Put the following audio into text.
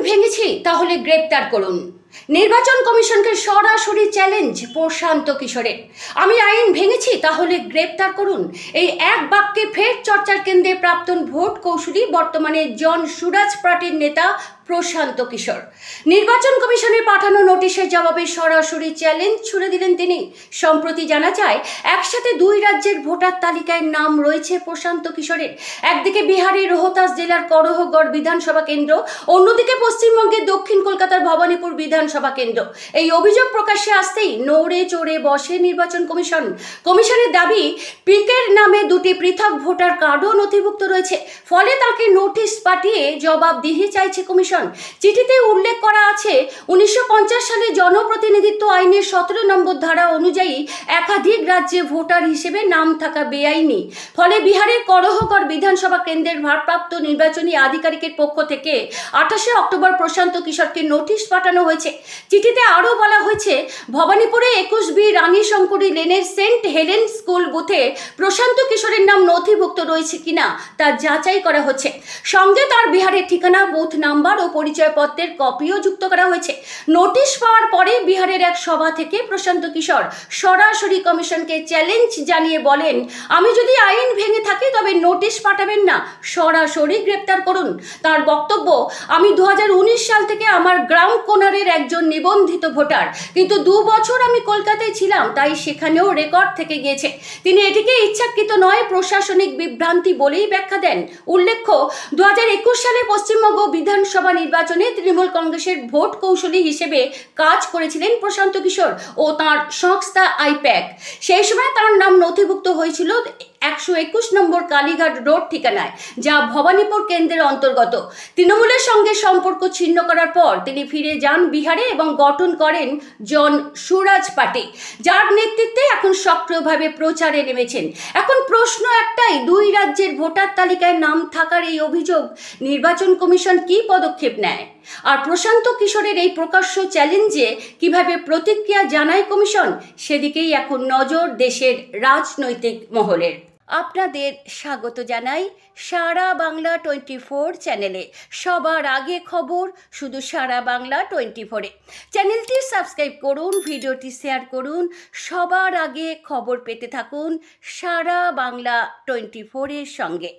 ভেঙেছি তাহলে গ্রেপ্তার করুন। নির্বাচন কমিশনকে সরাসরি চ্যালেঞ্জ প্রশান্ত কিশোরের। আমি আইন ভেঙেছি তাহলে গ্রেপ্তার করুন। এই এক বাক্যে ফের চর্চার কেন্দ্রে প্রাক্তন ভোট কৌশলী, বর্তমানে জন সুরাজ পার্টির নেতা প্রশান্ত কিশোর। নির্বাচন কমিশনের পাঠানো নোটিশের জবাবে সরাসরি চ্যালেঞ্জ ছুড়ে দিলেন তিনি। সম্প্রতি জানা যায়, একসাথে দুই রাজ্যের ভোটার তালিকায় নাম রয়েছে প্রশান্ত কিশোরের। একদিকে বিহারের রোহতাস জেলার করহগড় বিধানসভা কেন্দ্র, অন্যদিকে পশ্চিমবঙ্গের দক্ষিণ কলকাতার ভবানীপুর বিধানসভা কেন্দ্র। এই অভিযোগ প্রকাশ্যে আসতেই নড়ে চড়ে বসে নির্বাচন কমিশন। কমিশনের দাবি, পিকের নামে দুটি পৃথক ভোটার কার্ডও নথিভুক্ত রয়েছে, ফলে তাকে নোটিশ পাঠিয়ে জবাবদিহি চাইছে কমিশন। চিঠিতে উল্লেখ করা আছে, 1950 সালে জনপ্রতিনিধিত্ব আইনের 17 নম্বর ধারা অনুযায়ী একাধিক রাজ্যে ভোটার হিসেবে নাম থাকা বেআইনি। ফলে বিহারের করহগড় বিধানসভা কেন্দ্রের ভারপ্রাপ্ত নির্বাচনী আধিকারিকের পক্ষ থেকে 28 অক্টোবর প্রশান্ত কিশোরকে নোটিশ পাঠানো হয়েছে। চিঠিতে আরও বলা হয়েছে, ভবানীপুরে 21B রানী শঙ্করী লেনের সেন্ট হেলেন স্কুল বুথে প্রশান্ত কিশোরের নাম নথিভুক্ত রয়েছে কিনা তা যাচাই করা হচ্ছে। সঙ্গে তার বিহারের ঠিকানা, বুথ নাম্বার ও পরিচয়পত্রের কপিও যুক্ত করা হয়েছে। নোটিশ পাওয়ার পরে বিহারের এক সভা থেকে প্রশান্ত কিশোর সরাসরি কমিশনকে চ্যালেঞ্জ জানিয়ে বলেন, আমি যদি আইন ভেঙে থাকি তবে নোটিশ পাঠাবেন না, সরাসরি গ্রেপ্তার করুন। তার বক্তব্য, আমি 2019 সাল থেকে আমার গ্রাউন্ড কোনারের একজন নিবন্ধিত ভোটার, কিন্তু 2 বছর আমি কলকাতায় ছিলাম, তাই সেখানেও রেকর্ড থেকে গিয়েছে। তিনি এটিকে ইচ্ছাকৃত নয়, প্রশাসনিক বিভ্রান্তি বলেই ব্যাখ্যা দেন। উল্লেখ্য, 2021 সালে পশ্চিমবঙ্গ বিধানসভা নির্বাচনে তৃণমূল কংগ্রেসের ভোট কৌশলী হিসেবে কাজ করেছিলেন প্রশান্ত কিশোর ও তাঁর সংস্থা আইপ্যাক। সেই সময় তার নাম নথিভুক্ত হয়েছিল 121 নম্বর কালীঘাট রোড ঠিকানায়, যা ভবানীপুর কেন্দ্রের অন্তর্গত। তৃণমূলের সঙ্গে সম্পর্ক ছিন্ন করার পর তিনি ফিরে যান বিহারে এবং গঠন করেন জন সুরাজ পার্টি, যার নেতৃত্বে এখন সক্রিয়ভাবে প্রচারে নেমেছেন। এখন প্রশ্ন একটাই, দুই রাজ্যের ভোটার তালিকায় নাম থাকার এই অভিযোগ নির্বাচন কমিশন কি পদক্ষেপ নেয়? আর প্রশান্ত কিশোরের এই প্রকাশ্য চ্যালেঞ্জে কিভাবে প্রতিক্রিয়া জানায় কমিশন, সেদিকেই এখন নজর দেশের রাজনৈতিক মহলের। আপনাদের স্বাগত জানাই সারা বাংলা 24 চ্যানেলে। সবার আগে খবর শুধু সারা বাংলা 24-এ। চ্যানেলটি সাবস্ক্রাইব করুন, ভিডিওটি শেয়ার করুন, সবার আগে খবর পেতে থাকুন সারা বাংলা 24-এর সঙ্গে।